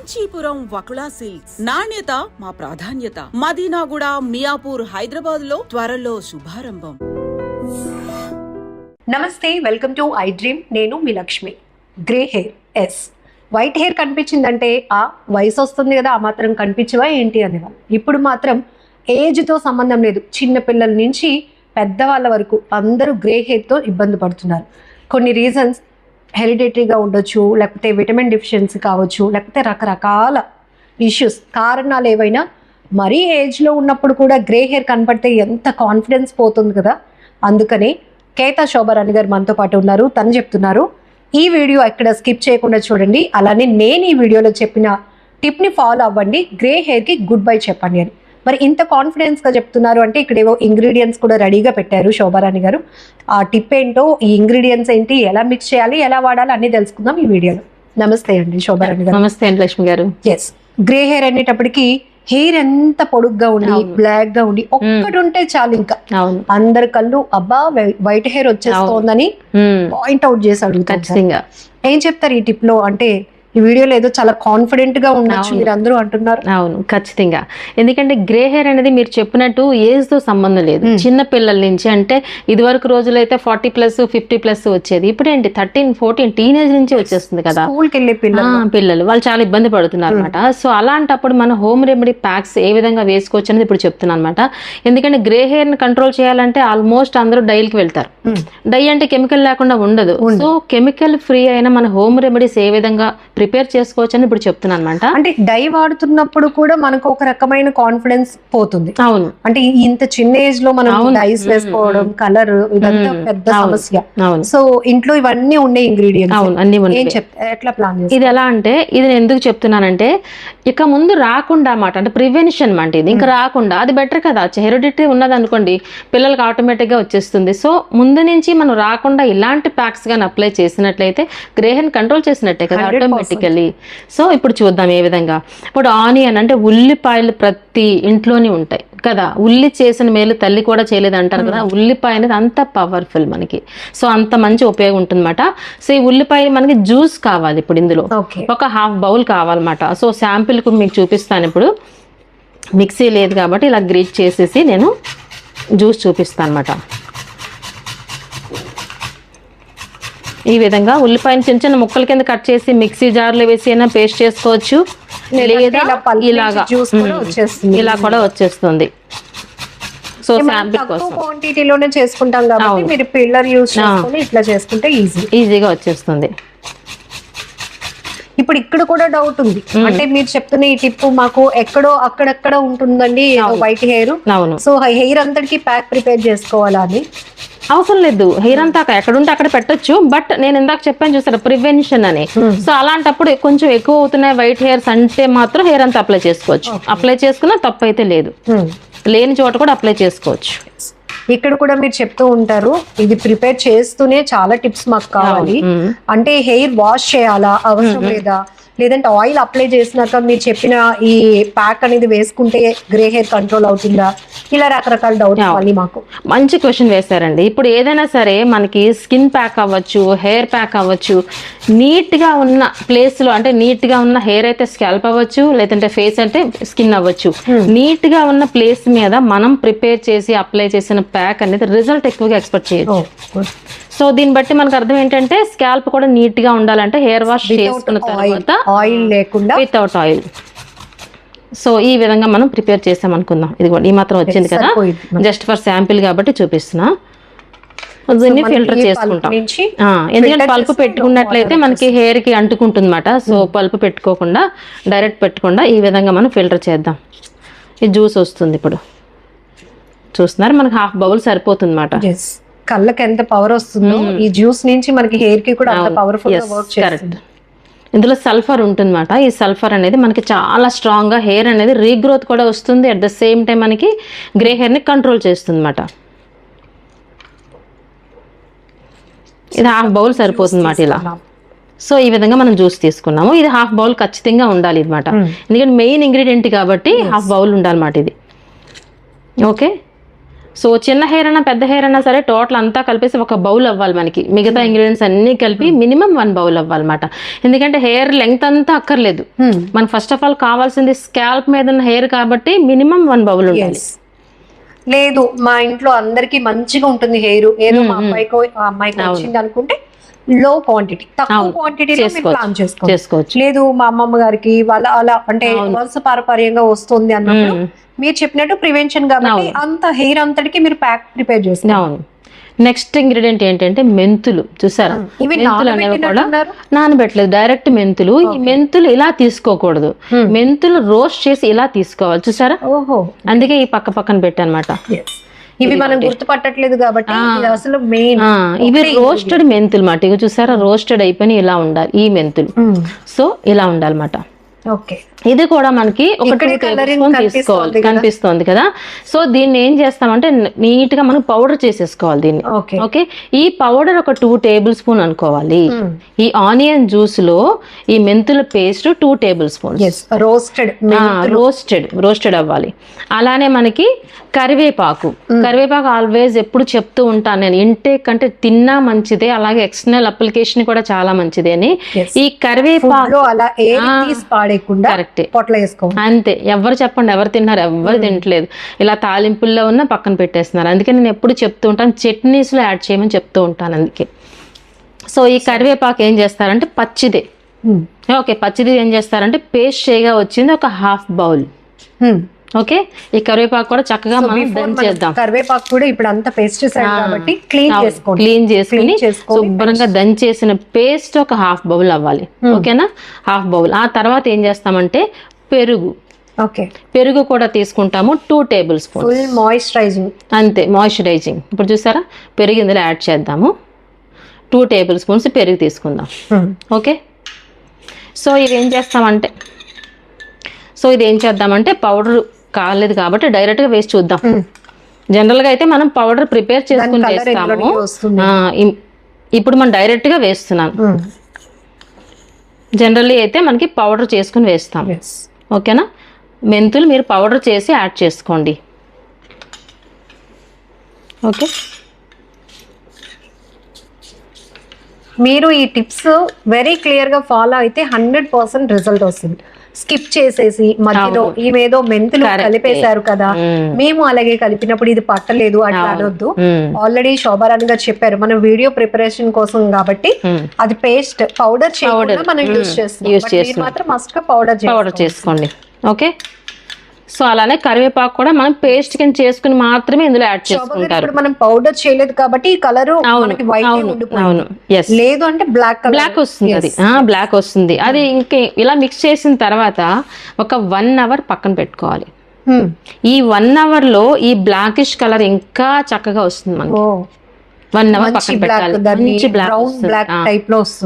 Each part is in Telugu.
కాంచీపురం వకుళా సిల్క్స్ నాణ్యత మా ప్రాధాన్యత. మదీనాగూడ, మియాపూర్, హైదరాబాద్ లో త్వరలో శుభారంభం. నమస్తే, వెల్కమ్ టు ఐ డ్రీమ్. నేను మీ లక్ష్మి. గ్రే హెయిర్, ఎస్ వైట్ హెయిర్ కనిపించిందంటే ఆ వయసు వస్తుంది కదా, ఆ మాత్రం కనిపించవా ఏంటి అనేవాళ్ళు. ఇప్పుడు మాత్రం ఏజ్తో సంబంధం లేదు, చిన్న పిల్లల నుంచి పెద్దవాళ్ళ వరకు అందరూ గ్రే హెయిర్తో ఇబ్బంది పడుతున్నారు. కొన్ని రీజన్స్ హెరిడిటరీగా ఉండొచ్చు, లేకపోతే విటమిన్ డెఫిషియన్సీ కావచ్చు, లేకపోతే రకరకాల ఇష్యూస్, కారణాలు ఏవైనా. మరీ ఏజ్లో ఉన్నప్పుడు కూడా గ్రే హెయిర్ కనపడితే ఎంత కాన్ఫిడెన్స్ పోతుంది కదా. అందుకని కేతా శోభారాణి గారు మనతో పాటు ఉన్నారు. తను చెప్తున్నారు, ఈ వీడియో ఎక్కడ స్కిప్ చేయకుండా చూడండి. అలానే నేను ఈ వీడియోలో చెప్పిన టిప్ని ఫాలో అవ్వండి, గ్రే హెయిర్కి గుడ్ బై చెప్పండి అని. మరి ఇంత కాన్ఫిడెన్స్గా చెప్తున్నారు అంటే ఇక్కడ ఏవో ఇంగ్రీడియంట్స్ కూడా రెడీగా పెట్టారు శోభారాణి గారు. ఆ టిప్ ఏంటో, ఈ ఇంగ్రీడియంట్స్ ఏంటి, ఎలా మిక్స్ చేయాలి, ఎలా వాడాలి అన్ని తెలుసుకుందాం ఈ వీడియోలో. నమస్తే అండి శోభారాణి గారు. నమస్తే అండి లక్ష్మి గారు. ఎస్, గ్రే హెయిర్ అనేటప్పటికి హెయిర్ ఎంత పొడుగ్గా ఉండి బ్లాక్ గా ఉండి ఒక్కటి ఉంటే చాలు, ఇంకా అందరి కళ్ళు అబ్బా వైట్ హెయిర్ వచ్చేస్తోందని పాయింట్ అవుట్ చేసి అడుగుతారు. ఏం చెప్తారు ఈ టిప్ లో? అంటే ఈ వీడియోలో ఏదో చాలా కాన్ఫిడెంట్ గా ఉండొచ్చు మీరు అందరూ అంటున్నారు. అవును, ఖచ్చితంగా. ఎందుకంటే గ్రే హెయిర్ అనేది మీరు చెప్పినట్టు ఏజ్ తో సంబంధం లేదు. చిన్న పిల్లల నుంచి, అంటే ఇదివరకు రోజులైతే 40+ 50+ వచ్చేది, ఇప్పుడు ఏంటి 13, 14 టీనేజ్ నుంచి వచ్చేస్తుంది కదా. స్కూల్కి వెళ్ళే పిల్లలు వాళ్ళు చాలా ఇబ్బంది పడుతున్నారు అనమాట. సో అలాంటప్పుడు మన హోమ్ రెమెడీ ప్యాక్స్ ఏ విధంగా వేసుకోవచ్చు అనేది ఇప్పుడు చెప్తున్నాను అనమాట. ఎందుకంటే గ్రే హెయిర్ ని కంట్రోల్ చేయాలంటే ఆల్మోస్ట్ అందరూ డైకి వెళ్తారు. డై అంటే కెమికల్ లేకుండా ఉండదు. సో కెమికల్ ఫ్రీ అయిన మన హోమ్ రెమెడీస్ ఏ విధంగా ప్రిపేర్ చేసుకోవచ్చు అని ఇప్పుడు చెప్తున్నాను అనమాట. అంటే డై వాడుతున్నప్పుడు కూడా మనకు ఒక రకమైన కాన్ఫిడెన్స్ పోతుంది. అవును, అంటే ఇంత చిన్న ఏజ్ లో మనం డైస్ వేసుకోవడం, కలర్, ఇదంతా పెద్ద సమస్య. సో ఇంట్లో ఇవన్నీ ఉండే ఇంగ్రీడియంట్స్. అవును, అన్ని ఎట్లా ప్లాన్ చేస్తారు? ఇది ఎలా అంటే, ఇది నేను ఎందుకు చెప్తున్నానంటే ఇక ముందు రాకుండా అన్నమాట, అంటే ప్రివెన్షన్ అంటే ఇది ఇంకా రాకుండా అది బెటర్ కదా. హెరిడిటరీ ఉన్నది అనుకోండి, పిల్లలకి ఆటోమేటిక్ గా వచ్చేస్తుంది. సో ముందు నుంచి మనం రాకుండా ఇలాంటి ప్యాక్స్ గాని అప్లై చేసినట్లయితే గ్రే హెయిర్ కంట్రోల్ చేసినట్టే కదా ఆటోమేటికల్లీ. సో ఇప్పుడు చూద్దాం ఏ విధంగా. ఇప్పుడు ఆనియన్ అంటే ఉల్లిపాయలు ప్రతి ఇంట్లోనే ఉంటాయి కదా. ఉల్లి చేసిన మేలు తల్లి కూడా చేయలేదు అంటారు కదా. ఉల్లిపాయ అనేది అంత పవర్ఫుల్ మనకి. సో అంత మంచి ఉపయోగం ఉంటుందన్నమాట. సో ఈ ఉల్లిపాయ మనకి జ్యూస్ కావాలి. ఇప్పుడు ఇందులో ఒక 1/2 బౌల్ కావాలన్నమాట. సో శాంపిల్ కు మీకు చూపిస్తాను. ఇప్పుడు మిక్సీ లేదు కాబట్టి ఇలా గ్రేట్ చేసేసి నేను జ్యూస్ చూపిస్తాను అనమాట. ఈ విధంగా ఉల్లిపాయని చిన్న చిన్న ముక్కల కింద కట్ చేసి మిక్సీ జార్లో వేసి అయినా పేస్ట్ చేసుకోవచ్చు, లేదా ఇలాగా ఇలా కూడా వచ్చేస్తుంది. సో శాంపిల్ కోసం క్వాంటిటీలోనే చేసుకుంటాం కాబట్టి మీరు పిల్లర్ యూస్ చేసుకొని ఇట్లా చేసుకుంటే ఈజీగా వచ్చేస్తుంది. ఇప్పుడు ఇక్కడ కూడా డౌట్ ఉంది. అంటే మీరు చెప్తున్న ఈ టిప్ మాకు ఎక్కడో అక్కడక్కడ ఉంటుందండి వైట్ హెయిర్. సో హెయిర్ అంతటికి ప్యాక్ ప్రిపేర్ చేసుకోవాలా అని అవసరం లేదు. హెయిర్ అంతా ఎక్కడుంటే అక్కడ పెట్టొచ్చు. బట్ నేను ఇందాక చెప్పాను చూసారా, ప్రివెన్షన్ అని. సో అలాంటప్పుడు కొంచెం ఎక్కువ అవుతున్నాయి వైట్ హెయిర్స్ అంటే మాత్రం హెయిర్ అంతా అప్లై చేసుకోవచ్చు. అప్లై చేసుకున్నా తప్పు అయితే లేదు, లేని చోట కూడా అప్లై చేసుకోవచ్చు. ఇక్కడ కూడా మీరు చెప్తూ ఉంటారు, ఇది ప్రిపేర్ చేస్తూనే చాలా టిప్స్ మాకు కావాలి. అంటే హెయిర్ వాష్ చేయాలా, అవసరం లేదా, లేదంటే ఆయిల్ అప్లై చేసినాక మీరు చెప్పిన ఈ ప్యాక్ అనేది వేసుకుంటే గ్రే హెయిర్ కంట్రోల్ అవుతుందా, ఇలా రకరకాల డౌట్స్ మళ్ళీ మాకు. మంచి క్వశ్చన్ వేశారండి. ఇప్పుడు ఏదైనా సరే మనకి స్కిన్ ప్యాక్ అవ్వచ్చు, హెయిర్ ప్యాక్ అవ్వచ్చు, నీట్ గా ఉన్న ప్లేస్ లో, అంటే నీట్ గా ఉన్న హెయిర్ అయితే స్కాల్ప్ అవ్వచ్చు, లేదంటే ఫేస్ అంటే స్కిన్ అవ్వచ్చు, నీట్ గా ఉన్న ప్లేస్ మీద మనం ప్రిపేర్ చేసి అప్లై చేసిన ప్యాక్ అనేది రిజల్ట్ ఎక్కువగా ఎక్స్పెక్ట్ చేయొచ్చు. సో దీన్ని బట్టి మనకు అర్థం ఏంటంటే స్కాల్ప్ కూడా నీట్ గా ఉండాలంటే హెయిర్ వాష్ చేసుకున్న తర్వాత ఆయిల్ లేకుండా, వితౌట్ ఆయిల్. సో ఈ విధంగా మనం ప్రిపేర్ చేసాం అనుకుందాం. ఇది ఈ మాత్రం వచ్చింది కదా, జస్ట్ ఫర్ శాంపిల్ కాబట్టి చూపిస్తున్నా. దీన్ని ఫిల్టర్ చేసుకుంటాం. ఎందుకంటే పల్పు పెట్టుకున్నట్లయితే మనకి హెయిర్ కి అంటుకుంటుంది అనమాట. సో పల్పు పెట్టుకోకుండా, డైరెక్ట్ పెట్టకుండా ఈ విధంగా మనం ఫిల్టర్ చేద్దాం. ఈ జ్యూస్ వస్తుంది. ఇప్పుడు చూస్తున్నారు, మనకి 1/2 బౌల్ సరిపోతుంది అనమాట. కళ్ళకి ఎంత పవర్ వస్తుందో ఈ జ్యూస్ నుంచి మనకి హెయిర్ కి కూడా అంత పవర్ఫుల్ గా వర్క్ చేస్తుంది. ఇందులో సల్ఫర్ ఉంటుందన్నమాట. ఈ సల్ఫర్ అనేది మనకి చాలా స్ట్రాంగ్ గా హెయిర్ అనేది రీగ్రోత్ కూడా వస్తుంది. అట్ ద సేమ్ టైం మనకి గ్రే హెయిర్ ని కంట్రోల్ చేస్తుంది అనమాట. ఇది 1/2 బౌల్ సరిపోతుంది అన్నమాట ఇలా. సో ఈ విధంగా మనం జ్యూస్ తీసుకున్నాము. ఇది 1/2 బౌల్ ఖచ్చితంగా ఉండాలి అనమాట. ఎందుకంటే మెయిన్ ఇంగ్రీడియంట్ కాబట్టి 1/2 బౌల్ ఉండాలన్నమాట ఇది. ఓకే, సో చిన్న హెయిర్ అయినా పెద్ద హెయిర్ అయినా సరే టోటల్ అంతా కలిపేసి ఒక బౌల్ అవ్వాలి మనకి, మిగతా ఇంగ్రీడియంట్స్ అన్ని కలిపి మినిమం 1 బౌల్ అవ్వాలన్నమాట. ఎందుకంటే హెయిర్ లెంగ్త్ అంతా అక్కర్లేదు, మనకు ఫస్ట్ ఆఫ్ ఆల్ కావాల్సింది స్కాల్ప్ మీద ఉన్న హెయిర్ కాబట్టి మినిమం 1 బౌల్ ఉండాలి. లేదు మా ఇంట్లో అందరికి మంచిగా ఉంటుంది హెయిర్, ఏదో మా అబ్బాయికో ఆ అమ్మాయికి వచ్చింది అనుకుంటే లో క్వాంటిటీ, తక్కువ క్వాంటిటీలో ప్లాన్ చేసుకోవచ్చు. లేదు మా అమ్మమ్మ గారికి వాళ్ళ అలా అంటే వంశ పారపర్యంగా వస్తుంది అన్నప్పుడు మీరు చెప్పినట్టు ప్రివెన్షన్ కాబట్టి అంత హెయిర్ అంతటికి మీరు ప్యాక్ ప్రిపేర్ చేస్తారు. అవును. నెక్స్ట్ ఇంగ్రీడియంట్ ఏంటంటే మెంతులు. చూసారా, మెంతులు అనేవి కూడా నానబెట్టలేదు, డైరెక్ట్ మెంతులు. ఈ మెంతులు ఇలా తీసుకోకూడదు, మెంతులు రోస్ట్ చేసి ఇలా తీసుకోవాలి. చూసారా, అందుకే ఈ పక్కన పెట్టానమాట. ఇవి మనం గుర్తుపట్టట్లేదు కాబట్టి అసలు మెయిన్ ఇవి రోస్టెడ్ మెంతులు మాట. ఇవి చూసారా, రోస్టెడ్ అయిపోయి ఇలా ఉండాలి ఈ మెంతులు. సో ఇలా ఉండాలన్నమాట. ఇది కూడా మనకి ఒక 2 టేబుల్ స్పూన్ తీసుకోవాలి, కనిపిస్తోంది కదా. సో దీన్ని ఏం చేస్తామంటే నీట్ గా మనం పౌడర్ చేసేసుకోవాలి దీన్ని. ఓకే, ఈ పౌడర్ ఒక 2 టేబుల్ స్పూన్ అనుకోవాలి. ఈ ఆనియన్ జ్యూస్ లో ఈ మెంతుల పేస్ట్ 2 టేబుల్ స్పూన్ రోస్టెడ్ అవ్వాలి. అలానే మనకి కరివేపాకు ఆల్వేస్ ఎప్పుడు చెప్తూ ఉంటాను నేను, ఇంటేక్ అంటే తిన్నా మంచిదే, అలాగే ఎక్స్టర్నల్ అప్లికేషన్ కూడా చాలా మంచిదే అని. ఈ కరివేపాకు కరెక్ట్ అంతే, ఎవరు చెప్పండి ఎవరు తిన్నారు, ఎవరు తినట్లేదు. ఇలా తాలింపుల్లో ఉన్న పక్కన పెట్టేస్తున్నారు. అందుకే నేను ఎప్పుడు చెప్తూ ఉంటాను చట్నీస్ లో యాడ్ చేయమని చెప్తూ ఉంటాను అందుకే. సో ఈ కరివేపాకు ఏం చేస్తారంటే పచ్చిదే, ఓకే, పచ్చిది ఏం చేస్తారంటే పేస్ట్ చేయగా వచ్చింది ఒక 1/2 బౌల్. ఓకే, ఈ కరివేపాకు కూడా చక్కగా మనం దంచి చేద్దాం. కరివేపాకు కూడా ఇప్పుడు అంతా పెస్టిసైడ్ కాబట్టి క్లీన్ చేసుకుని శుభ్రంగా దంచేసిన పేస్ట్ ఒక 1/2 బౌల్ అవ్వాలి. ఓకేనా, 1/2 బౌల్. ఆ తర్వాత ఏం చేస్తామంటే పెరుగు కూడా తీసుకుంటాము 2 టేబుల్ స్పూన్. మాయిశ్చరైజింగ్ అంతే, మాయిశ్చరైజింగ్. ఇప్పుడు చూసారా, పెరుగు ఇందులో యాడ్ చేద్దాము. 2 టేబుల్ స్పూన్స్ పెరుగు తీసుకుందాం. ఓకే, సో ఇది ఏం చేద్దామంటే పౌడర్ కాలేదు కాబట్టి డైరెక్ట్ గా వేసి చూద్దాం. జనరల్ గా అయితే మనం పౌడర్ ప్రిపేర్ చేసుకుని వేస్తాము, ఇప్పుడు మనం డైరెక్ట్ గా వేస్తున్నాను. జనరల్లీ అయితే మనకి పౌడర్ చేసుకుని వేస్తాం. ఓకేనా, మెంతులు మీరు పౌడర్ చేసి యాడ్ చేసుకోండి. ఓకే, మీరు ఈ టిప్స్ వెరీ క్లియర్ గా ఫాలో అయితే 100% రిజల్ట్ వస్తుంది. స్కిప్ చేసేసి మధ్యలో ఇవేదో మెంతులు కలిపేశారు కదా, మేము అలాగే కలిపినప్పుడు ఇది పట్టలేదు అట్లా అనొద్దు. ఆల్రెడీ శోభారాణి గారు చెప్పారు, మనం వీడియో ప్రిపరేషన్ కోసం కాబట్టి అది పేస్ట్ పౌడర్ చేయకుండా మనం యూజ్ చేస్తాం, మాత్రం మస్ట్ గా పౌడర్ చేసుకోండి. ఓకే, సో అలానే కరివేపాకు కూడా మనం పేస్ట్ కింద చేసుకుని మాత్రమే ఇందులో యాడ్ చేసుకుంటారు. మనం పౌడర్ చేయలేదు కాబట్టి ఈ కలర్ లేదు అంటే బ్లాక్ వస్తుంది, అది బ్లాక్ వస్తుంది. అది ఇంకే ఇలా మిక్స్ చేసిన తర్వాత ఒక 1 అవర్ పక్కన పెట్టుకోవాలి. ఈ 1 అవర్ లో ఈ బ్లాకిష్ కలర్ ఇంకా చక్కగా వస్తుంది మనకి. 1 అవర్ పక్కన పెట్టాలి.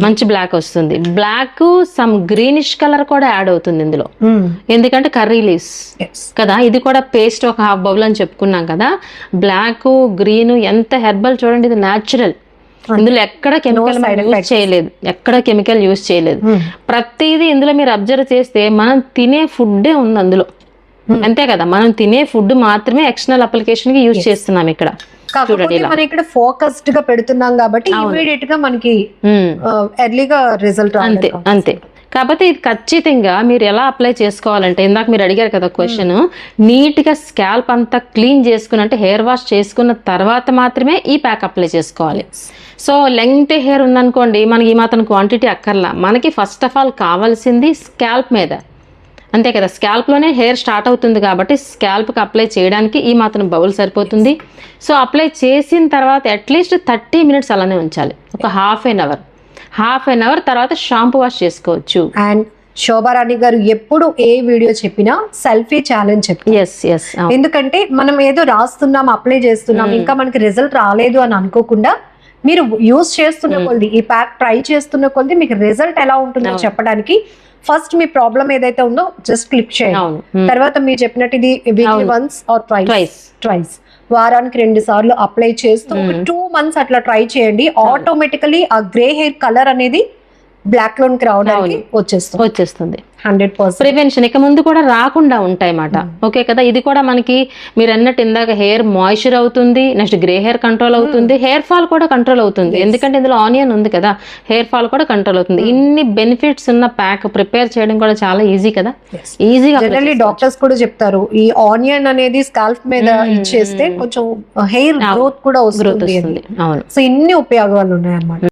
మంచి బ్లాక్ వస్తుంది. బ్లాక్ సమ్ గ్రీనిష్ కలర్ కూడా యాడ్ అవుతుంది ఇందులో, ఎందుకంటే కర్రీ లీవ్స్ కదా. ఇది కూడా పేస్ట్ ఒక 1/2 బౌల్ అని చెప్పుకున్నాం కదా. బ్లాక్ గ్రీన్ ఎంత హెర్బల్ చూడండి, ఇది న్యాచురల్. ఇందులో ఎక్కడ కెమికల్ యూజ్ చేయలేదు. ప్రతిదీ ఇందులో మీరు అబ్జర్వ్ చేస్తే మనం తినే ఫుడ్డే ఉంది అందులో, అంతే కదా. మనం తినే ఫుడ్ మాత్రమే ఎక్స్టర్నల్ అప్లికేషన్ కి యూజ్ చేస్తున్నాం ఇక్కడ. మనం ఇక్కడ ఫోకస్డ్ గా పెడుతున్నాం కాబట్టి ఇమీడియట్ గా మనకి ఎర్లీగా రిజల్ట్ అంతే. కాకపోతే ఇది ఖచ్చితంగా మీరు ఎలా అప్లై చేసుకోవాలంటే, ఇందాక మీరు అడిగారు కదా క్వశ్చన్, నీట్ గా స్కాల్ప్ అంతా క్లీన్ చేసుకుని అంటే హెయిర్ వాష్ చేసుకున్న తర్వాత మాత్రమే ఈ ప్యాక్ అప్లై చేసుకోవాలి. సో లెంగ్త్ హెయిర్ ఉందనుకోండి, మనకి ఈ మాత్రం క్వాంటిటీ అక్కర్లా. మనకి ఫస్ట్ ఆఫ్ ఆల్ కావాల్సింది స్కాల్ప్ మీద, అంతే కదా. స్కాల్ప్ లోనే హెయిర్ స్టార్ట్ అవుతుంది కాబట్టి స్కాల్ప్ కి అప్లై చేయడానికి ఈ మాత్రం బౌల్ సరిపోతుంది. సో అప్లై చేసిన తర్వాత అట్లీస్ట్ 30 మినిట్స్ అలానే ఉంచాలి, ఒక హాఫ్ ఎన్ అవర్ తర్వాత షాంపూ వాష్ చేసుకోవచ్చు. అండ్ శోభారాణి గారు ఎప్పుడు ఏ వీడియో చెప్పినా సెల్ఫీ ఛాలెంజ్ చెప్పి, ఎందుకంటే మనం ఏదో రాస్తున్నాం అప్లై చేస్తున్నాం ఇంకా మనకి రిజల్ట్ రాలేదు అని అనుకోకుండా మీరు యూస్ చేస్తున్న కొద్ది, ఈ ప్యాక్ ట్రై చేస్తున్న కొద్ది మీకు రిజల్ట్ ఎలా ఉంటుందో చెప్పడానికి ఫస్ట్ మీ ప్రాబ్లం ఏదైతే ఉందో జస్ట్ క్లిక్ చేయండి. తర్వాత మీరు చెప్పినట్టు ఇది వీక్లీ వన్స్ ఆర్ ట్వైస్ వారానికి 2 సార్లు అప్లై చేస్తూ 2 months అట్లా ట్రై చేయండి. ఆటోమేటికలీ ఆ గ్రే హెయిర్ కలర్ అనేది బ్లాక్ లోన్ కి రావడానికి వచ్చేస్తుంది 100%. ప్రివెన్షన్ ఇక ముందు కూడా రాకుండా ఉంటాయి అన్నమాట. ఓకే కదా, ఇది కూడా మనకి మీరు అన్నట్టు ఇందాక హెయిర్ మాయిశ్చర్ అవుతుంది, నెక్స్ట్ గ్రే హెయిర్ కంట్రోల్ అవుతుంది, హెయిర్ ఫాల్ కూడా కంట్రోల్ అవుతుంది. ఎందుకంటే ఇందులో ఆనియన్ ఉంది కదా, హెయిర్ ఫాల్ కూడా కంట్రోల్ అవుతుంది. ఇన్ని బెనిఫిట్స్ ఉన్న ప్యాక్ ప్రిపేర్ చేయడం కూడా చాలా ఈజీ కదా, ఈజీగా. జనరల్లీ డాక్టర్స్ కూడా చెప్తారు ఈ ఆనియన్ అనేది స్కాల్ప్ మీద ఇచ్చేస్తే కొంచెం హెయిర్ గ్రోత్ కూడా వస్తుంది. అవును. సో ఇన్ని ఉపయోగాలు ఉన్నాయి అన్నమాట.